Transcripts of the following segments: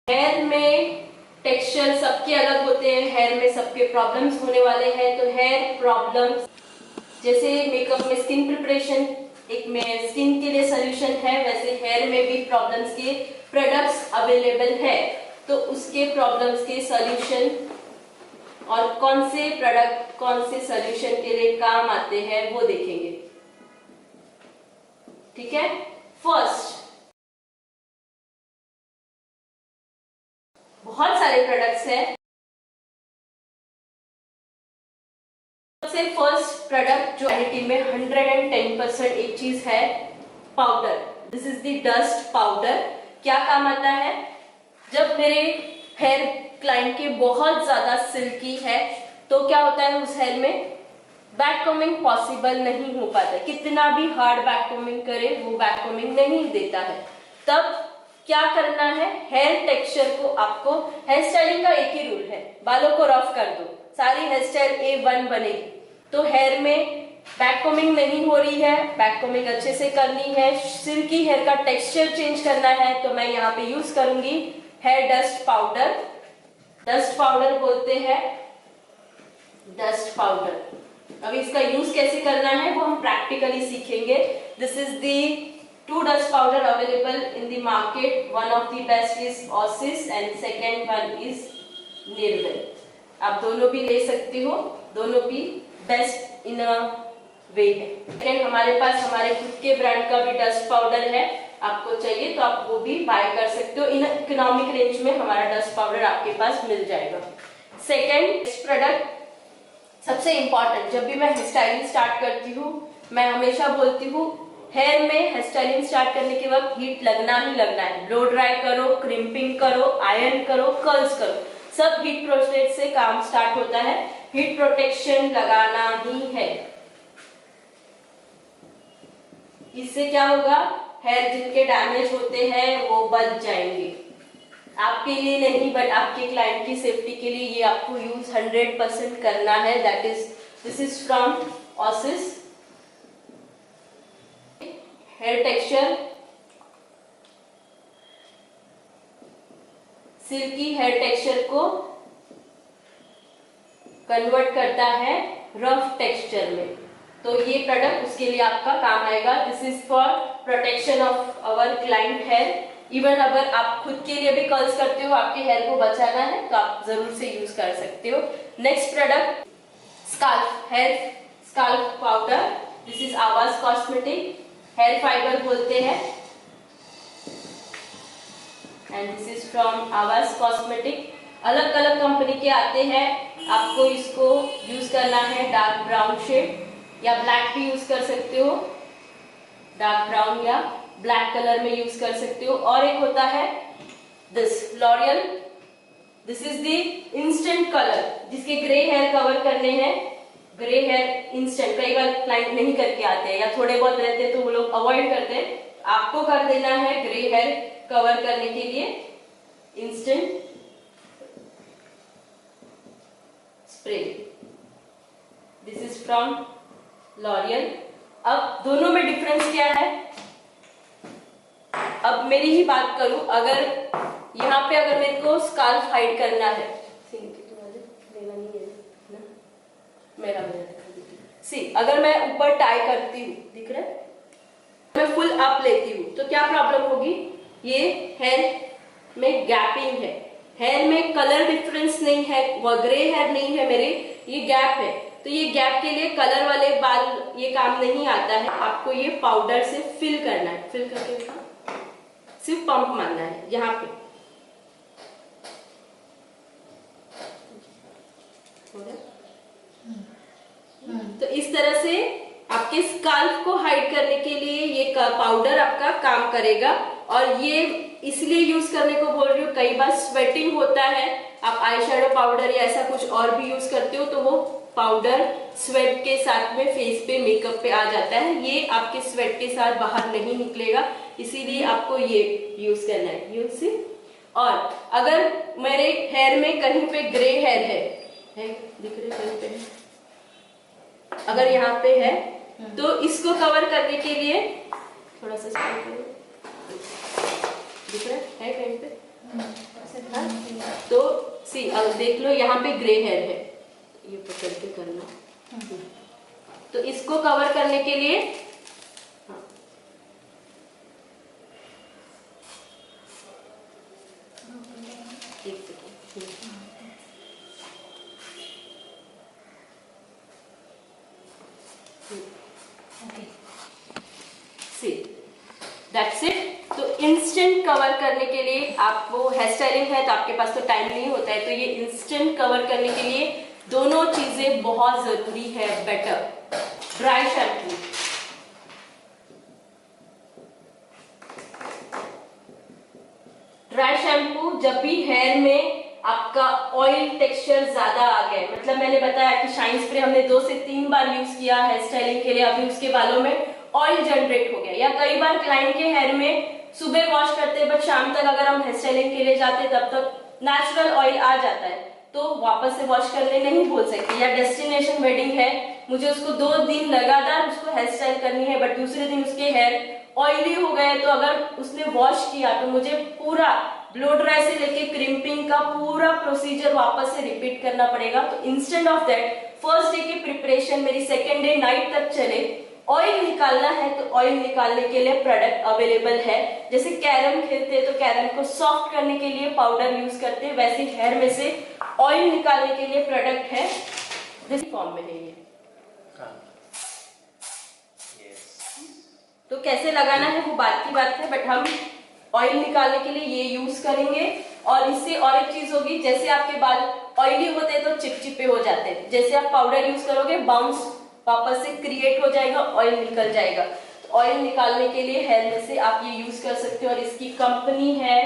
Hair में texture सबके अलग होते हैं, हेयर में सबके प्रॉब्लम्स होने वाले हैं। तो हेयर प्रॉब्लम्स जैसे मेकअप में स्किन प्रिपरेशन एक में स्किन के लिए सोल्यूशन है, वैसे हेयर में भी प्रॉब्लम्स के प्रोडक्ट्स अवेलेबल है। तो उसके प्रॉब्लम्स के सोल्यूशन और कौन से प्रोडक्ट कौन से सोल्यूशन के लिए काम आते हैं वो देखेंगे। ठीक है, फर्स्ट बहुत सारे प्रोडक्ट्स हैं। सबसे फर्स्ट प्रोडक्ट जो क्वालिटी में 110% एक चीज है, powder. This is the dust powder. क्या काम आता है? जब मेरे हेयर क्लाइंट के बहुत ज्यादा सिल्की है तो क्या होता है, उस हेयर में बैक कोमिंग पॉसिबल नहीं हो पाता, कितना भी हार्ड बैक कोमिंग करे वो बैक कोमिंग नहीं देता है। तब क्या करना है, हेयर टेक्सचर को आपको, हेयर स्टाइलिंग का एक ही रूल है, बालों को रफ कर दो, सारी हेयर स्टाइल A1 बनेगी। तो हेयर में बैक कोमिंग नहीं हो रही है, बैक कोमिंग अच्छे से करनी है, सिल्की हेयर का टेक्सचर चेंज करना है, तो मैं यहाँ पे यूज करूंगी hair dust powder. Dust powder बोलते हैं डस्ट पाउडर। अब इसका यूज कैसे करना है वो हम प्रैक्टिकली सीखेंगे। This is the two dust powder available in the market. One of the best is Osis and second one is Nirval. आप दोनों भी ले सकते हो, दोनों भी बेस्ट इन अ वे है। सेकेंड हमारे पास हमारे खुद के ब्रांड का भी डस्ट पाउडर है, आपको चाहिए तो आप वो भी बाय कर सकते हो। इन इकोनॉमिक रेंज में हमारा डस्ट पाउडर आपके पास मिल जाएगा। सेकेंड प्रोडक्ट सबसे इंपॉर्टेंट, जब भी मैं हेयर स्टाइलिंग स्टार्ट करती हूँ मैं हमेशा बोलती हूँ हेयर में हेयर स्टाइलिंग स्टार्ट करने के वक्त हीट लगना ही लगना है। ब्लो ड्राई करो, क्रिम्पिंग करो, आयरन करो, कर्ल्स करो, सब हीट प्रोसेस से काम स्टार्ट होता है। हीट प्रोटेक्शन लगाना ही है। इससे क्या होगा, हेयर जिनके डैमेज होते हैं वो बच जाएंगे। आपके लिए नहीं बट आपके क्लाइंट की सेफ्टी के लिए ये आपको यूज 100% करना है। That is this is from Osis। Hair texture silky hair texture को कन्वर्ट करता है रफ टेक्सचर में, तो ये प्रोडक्ट उसके लिए आपका काम आएगा। This is for protection of our client hair. Even अगर आप खुद के लिए भी कर्ल्स करते हो, आपके हेयर को बचाना है तो आप जरूर से यूज कर सकते हो। Next product scalp hair scalp powder. This is आवाज कॉस्मेटिक, हेयर फाइबर बोलते हैं एंड दिस इज फ्रॉम आवाज कॉस्मेटिक। अलग अलग कंपनी के आते हैं, आपको इसको यूज करना है डार्क ब्राउन शेड या ब्लैक भी यूज कर सकते हो, डार्क ब्राउन या ब्लैक कलर में यूज कर सकते हो। और एक होता है this L'Oréal, this is the instant colour, जिसके ग्रे हेयर कवर करने हैं। ग्रे हेयर इंस्टेंट कई बार क्लाइंट नहीं करके आते हैं या थोड़े बहुत रहते हैं तो वो लोग अवॉइड करते हैं, आपको कर देना है ग्रे हेयर कवर करने के लिए instant spray. This is from L'Oréal. अब दोनों में डिफरेंस क्या है, अब मेरी ही बात करूं, अगर यहाँ पे अगर मेरे को स्काल्फ हाइड करना है, मेरा सी अगर मैं ऊपर टाई करती हूँ, दिख रहा है, मैं फुल अप लेती हूँ तो क्या प्रॉब्लम होगी, ये हेयर में गैपिंग है, हेयर में कलर डिफरेंस नहीं है, वो ग्रे हेयर नहीं है मेरे, ये गैप है। तो ये गैप के लिए कलर वाले बाल ये काम नहीं आता है, आपको ये पाउडर से फिल करना है। फिल करके सिर्फ पंप मारना है यहाँ पे, तो इस तरह से आपके स्काल्फ को हाइड करने के लिए ये पाउडर आपका काम करेगा। और ये इसलिए यूज करने को बोल रही हूँ, कई बार स्वेटिंग होता है, आप आई शेडो पाउडर या ऐसा कुछ और भी यूज करते हो तो वो पाउडर स्वेट के साथ में फेस पे मेकअप पे आ जाता है, ये आपके स्वेट के साथ बाहर नहीं निकलेगा, इसीलिए आपको ये यूज करना है। यूज से और अगर मेरे हेयर में कहीं पे ग्रे हेयर है दिख रहे कहीं पे है, अगर यहाँ पे है तो इसको कवर करने के लिए थोड़ा सा दिख रहा है कहीं पे, तो सी अब देख लो यहाँ पे ग्रे हेयर है, ये पकड़ के करना। तो इसको कवर करने के लिए दैट्स इट। तो इंस्टेंट कवर करने के लिए आपको हेयर स्टाइलिंग है तो आपके पास तो टाइम नहीं होता है, तो ये इंस्टेंट कवर करने के लिए दोनों चीजें बहुत जरूरी है। Better dry shampoo, dry shampoo जब भी हेयर में आपका ऑयल टेक्सचर ज्यादा आ गया, मतलब मैंने बताया कि शाइन स्प्रे हमने 2 से 3 बार यूज किया हेयर स्टाइलिंग के लिए, अभी उसके बालों में ऑयल जनरेट हो गया, या कई बार क्लाइंट के हेयर में सुबह वॉश करते हैं बट शाम तक अगर हम हेयर स्टाइलिंग के लिए जाते तब तक नेचुरल ऑयल आ जाता है, तो वापस से वॉश करने नहीं बोल सकते। या डेस्टिनेशन वेडिंग है, मुझे उसको 2 दिन लगातार उसको हेयर स्टाइल करनी है बट दूसरे दिन उसके हेयर ऑयली हो गए, तो अगर उसने वॉश किया तो मुझे पूरा ब्लो ड्राई से लेके क्रिम्पिंग का पूरा प्रोसीजर वापस से रिपीट करना पड़ेगा। तो instead of that first day की प्रिपरेशन मेरी सेकेंड डे नाइट तक चले, ऑयल निकालना है तो ऑयल निकालने के लिए प्रोडक्ट अवेलेबल है। जैसे कैरम खेलते हैं तो कैरम को सॉफ्ट करने के लिए पाउडर यूज करते हैं, वैसे हेयर में से ऑयल निकालने के लिए प्रोडक्ट है, जिस फॉर्म में है ये। तो कैसे लगाना है वो बात की बात है, बट हम ऑयल निकालने के लिए ये यूज करेंगे। और इससे और एक चीज होगी, जैसे आपके बाल ऑयली होते हैं तो चिपचिपे हो जाते हैं, जैसे आप पाउडर यूज करोगे बाउंस वापस से क्रिएट हो जाएगा, ऑयल निकल जाएगा। तो ऑयल निकालने के लिए हेयर में से आप ये यूज कर सकते हो, और इसकी कंपनी है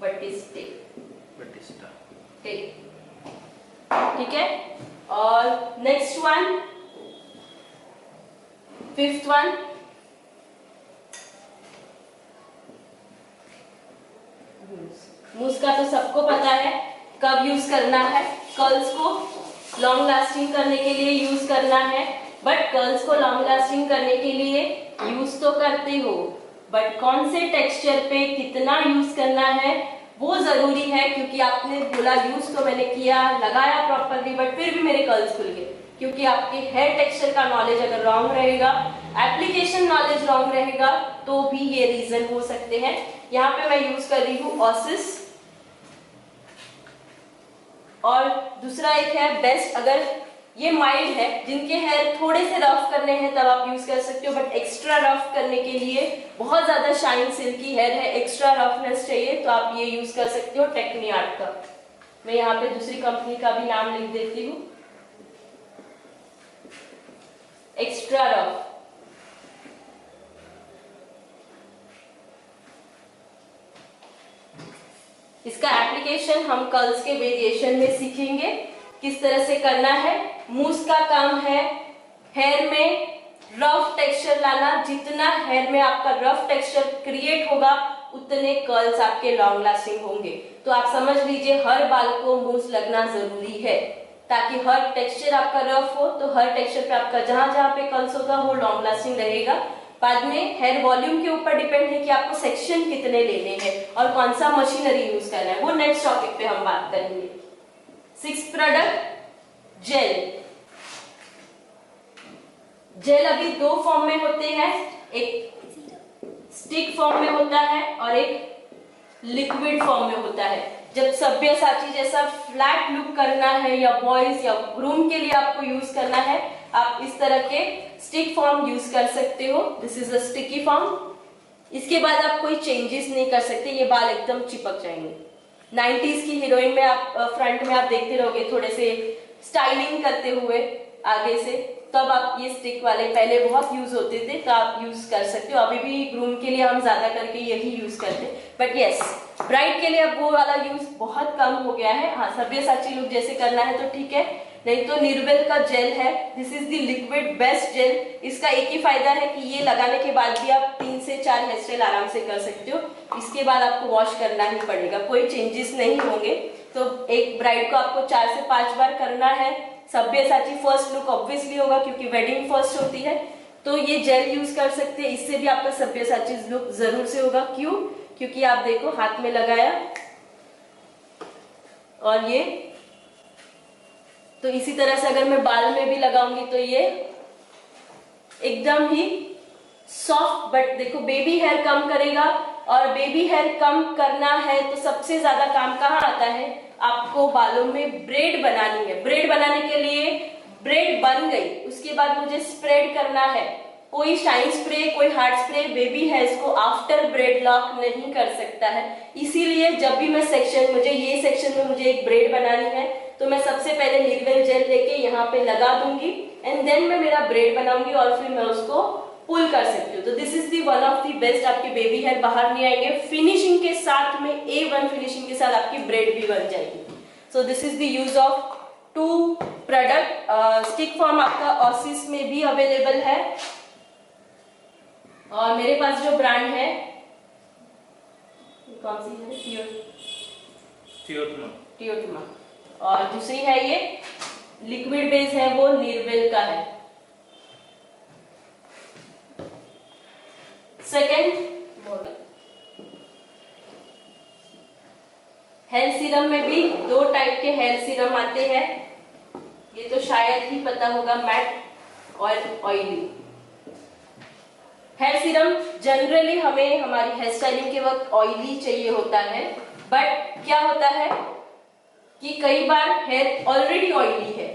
बटिस्टा, ठीक है। और नेक्स्ट वन, 5th वन, मूस का तो सबको पता है कब यूज करना है, कर्ल्स को लॉन्ग लास्टिंग करने के लिए यूज करना है। बट कर्ल्स को लॉन्ग लास्टिंग करने के लिए यूज तो करते हो, बट कौन से टेक्सचर पे कितना यूज करना है वो जरूरी है, क्योंकि आपने बोला यूज तो मैंने किया, लगाया प्रॉपरली, बट फिर भी मेरे कर्ल्स खुल गए, क्योंकि आपके हेयर टेक्सचर का नॉलेज अगर रॉन्ग रहेगा, एप्लीकेशन नॉलेज रॉन्ग रहेगा, तो भी ये रीजन हो सकते हैं। यहाँ पे मैं यूज कर रही हूँ ऑसिस, और दूसरा एक है बेस्ट। अगर ये माइल्ड है, जिनके हेयर थोड़े से रफ करने हैं तब आप यूज कर सकते हो, बट एक्स्ट्रा रफ करने के लिए बहुत ज्यादा शाइन सिल्की हेयर है, एक्स्ट्रा रफनेस चाहिए, तो आप ये यूज कर सकते हो टेक्नी आर्ट का। मैं यहाँ पे दूसरी कंपनी का भी नाम लिख देती हूँ, एक्स्ट्रा रफ। इसका एप्लीकेशन हम कर्ल्स के वेरिएशन में सीखेंगे किस तरह से करना है। मूस का काम है हेयर में रफ टेक्सचर लाना, जितना हेयर में आपका रफ टेक्सचर क्रिएट होगा उतने कर्ल्स आपके लॉन्ग लास्टिंग होंगे। तो आप समझ लीजिए हर बाल को मूस लगना जरूरी है, ताकि हर टेक्सचर आपका रफ हो, तो हर टेक्सचर पे आपका जहां जहां पे कर्ल्स होगा वो लॉन्ग लास्टिंग रहेगा। बाद में हेयर वॉल्यूम के ऊपर डिपेंड है कि आपको सेक्शन कितने लेने हैं और कौन सा मशीनरी यूज करना है, वो नेक्स्ट टॉपिक पे हम बात करेंगे। 6th product jail. जेल अभी 2 फॉर्म में होते हैं, एक स्टिक फॉर्म में होता है और एक लिक्विड फॉर्म में होता है। जब सब्यसाची जैसा फ्लैट लुक करना है या बॉयज या ग्रूम के लिए आपको यूज करना है, आप इस तरह के स्टिक फॉर्म यूज कर सकते हो। This is a sticky form. इसके बाद आप कोई चेंजेस नहीं कर सकते, ये बाल एकदम चिपक जाएंगे। 90s की हीरोइन में आप फ्रंट में आप देखते रहोगे थोड़े से स्टाइलिंग करते हुए आगे से, तब आप ये स्टिक वाले पहले बहुत यूज होते थे, तो आप यूज कर सकते हो। अभी भी ग्रूम के लिए हम ज्यादा करके यही यूज करते हैं, बट यस ब्राइड के लिए अब वो वाला यूज बहुत कम हो गया है। हाँ, सब्यसाची लुक जैसे करना है तो ठीक है, नहीं तो निर्वेल का जेल है। This is the liquid best gel. इसका एक ही फायदा है कि ये लगाने के बाद भी आप 3 से 4 हेयर स्टाइल आराम से कर सकते हो। इसके बाद आपको वॉश करना ही पड़ेगा, कोई चेंजेस नहीं होंगे। तो एक ब्राइड को आपको 4 से 5 बार करना है। सब्यसाची फर्स्ट लुक ऑब्वियसली होगा क्योंकि वेडिंग फर्स्ट होती है, तो ये जेल यूज कर सकते हैं। इससे भी आपका सब्यसाची लुक जरूर से होगा। क्यों? क्योंकि आप देखो हाथ में लगाया और ये तो इसी तरह से अगर मैं बाल में भी लगाऊंगी तो ये एकदम ही सॉफ्ट, बट देखो बेबी हेयर कम करेगा, और बेबी हेयर कम करना है तो सबसे ज्यादा काम कहाँ आता है, आपको बालों में ब्रेड बनानी है। ब्रेड बनाने के लिए ब्रेड बन गई, उसके बाद मुझे स्प्रेड करना है। कोई शाइन स्प्रे, कोई हार्ड स्प्रे बेबी हेयर्स को आफ्टर ब्रेड लॉक नहीं कर सकता है। इसीलिए जब भी मैं मुझे ये सेक्शन में मुझे एक ब्रेड बनानी है तो मैं सबसे पहले नीरवेल जेल लेके यहाँ पे लगा दूंगी एंड देन मैं मेरा ब्रेड बनाऊंगी और फिर मैं उसको पुल कर सकती हूँ। तो this is the one of the best, आपके बेबी हेयर बाहर नहीं आएंगे। फिनिशिंग के साथ में A1 फिनिशिंग के साथ आपकी ब्रेड भी बन जाएगी। So this is the use of 2 product. Stick form आपका ऑसिस में भी अवेलेबल है, और मेरे पास जो ब्रांड है कौन सी है, टियोटमा, और दूसरी है ये लिक्विड बेस है, वो नीरवेल का है। सेकेंड मॉडल, हेयर सीरम में भी 2 टाइप के हेयर सीरम आते हैं, ये तो शायद ही पता होगा, मैट और ऑयली। हेयर सीरम जनरली हमें हमारी हेयर स्टाइलिंग के वक्त ऑयली चाहिए होता है, बट क्या होता है कि कई बार हेयर ऑलरेडी ऑयली है,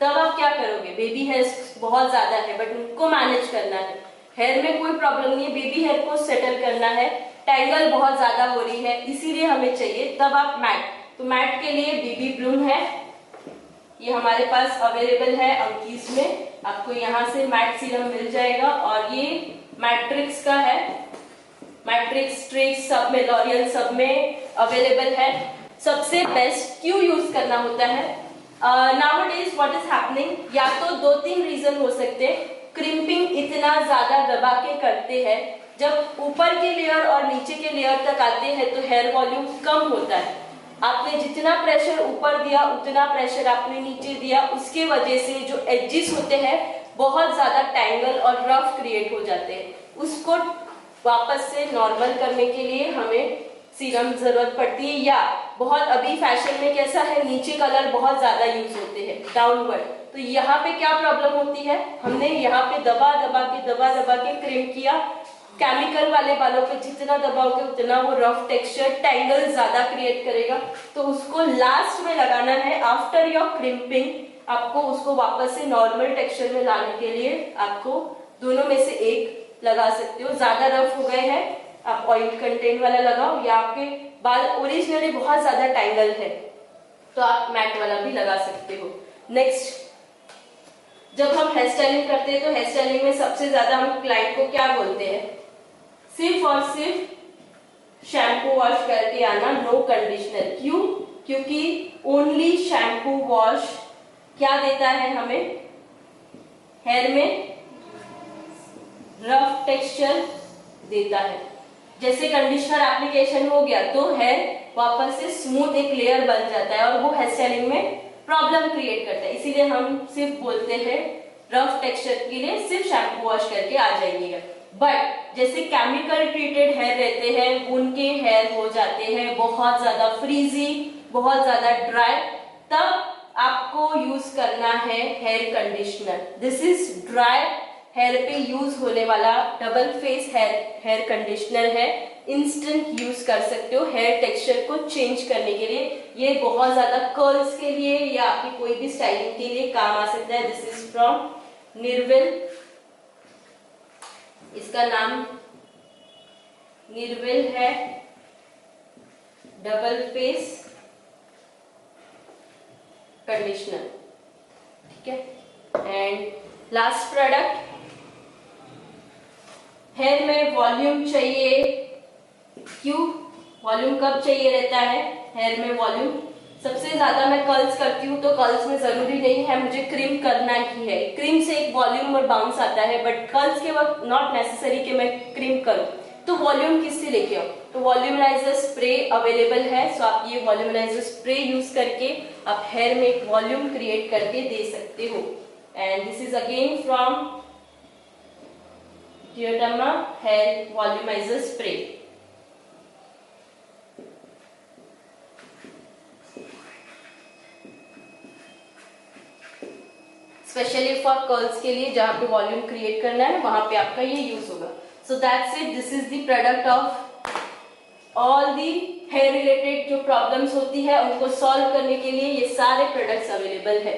तब आप क्या करोगे, बेबी हेयर्स बहुत ज्यादा है बट उनको मैनेज करना है, हेयर में कोई प्रॉब्लम नहीं है, बेबी हेयर को सेटल करना है, टैंगल बहुत ज्यादा हो रही है, इसीलिए हमें चाहिए, तब आप मैट, तो मैट के लिए बीबी ब्लूम है, ये हमारे पास अवेलेबल है अंकीस में, आपको यहाँ से मैट सीरम मिल जाएगा, और ये मैट्रिक्स का है, मैट्रिक्स, ट्रिक्स सब में, लॉरियल सब में अवेलेबल है। सबसे बेस्ट क्यों यूज करना होता है, नाउअडेज व्हाट इज हैपनिंग, या तो 2-3 रीजन हो सकते हैं। क्रिम्पिंग इतना ज्यादा दबा के करते हैं, जब ऊपर के लेयर और नीचे के लेयर तक आते हैं तो हेयर वॉल्यूम कम होता है, आपने जितना प्रेशर ऊपर दिया उतना प्रेशर आपने नीचे दिया, उसके वजह से जो एजेस होते हैं बहुत ज्यादा टैंगल और रफ क्रिएट हो जाते हैं, उसको वापस से नॉर्मल करने के लिए हमें सीरम जरूरत पड़ती है। या बहुत अभी फैशन में कैसा है, नीचे कलर बहुत ज्यादा यूज होते हैं डाउनवर्ड, तो यहाँ पे क्या प्रॉब्लम होती है, हमने यहाँ पे दबा दबा के क्रिम किया, केमिकल वाले बालों पे जितना दबाओगे उतना वो रफ टेक्सचर टैंगल ज्यादा क्रिएट करेगा, तो उसको लास्ट में लगाना है आफ्टर योर क्रिम्पिंग, आपको उसको वापस से नॉर्मल टेक्सचर में लाने के लिए आपको दोनों में से एक लगा सकते हो। ज्यादा रफ हो गए हैं आप ऑयल कंटेंट वाला लगाओ, या आपके बाल ओरिजिनली बहुत ज्यादा टैंगल है तो आप मैट वाला भी लगा सकते हो। नेक्स्ट, जब हम हेयर स्टाइलिंग करते हैं तो हेयर स्टाइलिंग में सबसे ज्यादा हम क्लाइंट को क्या बोलते हैं, सिर्फ और सिर्फ शैम्पू वॉश करके आना, नो कंडीशनर। क्यों, क्योंकि ओनली शैम्पू वॉश क्या देता है हमें, हेयर में रफ टेक्सचर देता है। जैसे कंडीशनर एप्लीकेशन हो गया तो हेयर वापस से स्मूथ एक लेयर बन जाता है और वो हेयर स्टाइलिंग में प्रॉब्लम क्रिएट करता है, इसीलिए हम सिर्फ बोलते हैं रफ टेक्सचर के लिए सिर्फ शैम्पू वॉश करके आ जाइएगा। बट जैसे केमिकल ट्रीटेड हेयर रहते हैं, उनके हेयर हो जाते हैं बहुत ज्यादा फ्रीजी, बहुत ज्यादा ड्राई, तब आपको यूज करना है hair conditioner. This is dry hair पे यूज होने वाला डबल फेस हेयर कंडीशनर है, इंस्टेंट यूज कर सकते हो हेयर टेक्सचर को चेंज करने के लिए। ये बहुत ज्यादा कर्ल्स के लिए या आपकी कोई भी स्टाइलिंग के लिए काम आ सकता है। दिस इज फ्रॉम नीरवेल, इसका नाम नीरवेल है, डबल फेस कंडीशनर, ठीक है। एंड लास्ट प्रोडक्ट, हेयर में वॉल्यूम चाहिए। क्यों वॉल्यूम कब चाहिए रहता है हेयर में वॉल्यूम, सबसे ज्यादा मैं कर्ल्स करती हूँ तो कर्ल्स में जरूरी नहीं है मुझे क्रीम करना ही है, क्रीम से एक वॉल्यूम और बाउंस आता है, बट कर्ल्स के वक्त नॉट नेसेसरी कि मैं क्रीम करूँ, तो वॉल्यूम किससे लेके आओ, तो वॉल्यूमराइजर स्प्रे अवेलेबल है। सो आप ये वॉल्यूमराइजर स्प्रे यूज करके आप हेयर में एक वॉल्यूम क्रिएट करके दे सकते हो। And this is again from टियोटमा hair volumiser spray. Specially for curls के लिए जहाँ पे वॉल्यूम क्रिएट करना है वहां पे आपका ये यूज होगा। So that's it, this is the product of all the hair related जो प्रॉब्लम्स होती है उनको सॉल्व करने के लिए ये सारे प्रोडक्ट्स अवेलेबल है।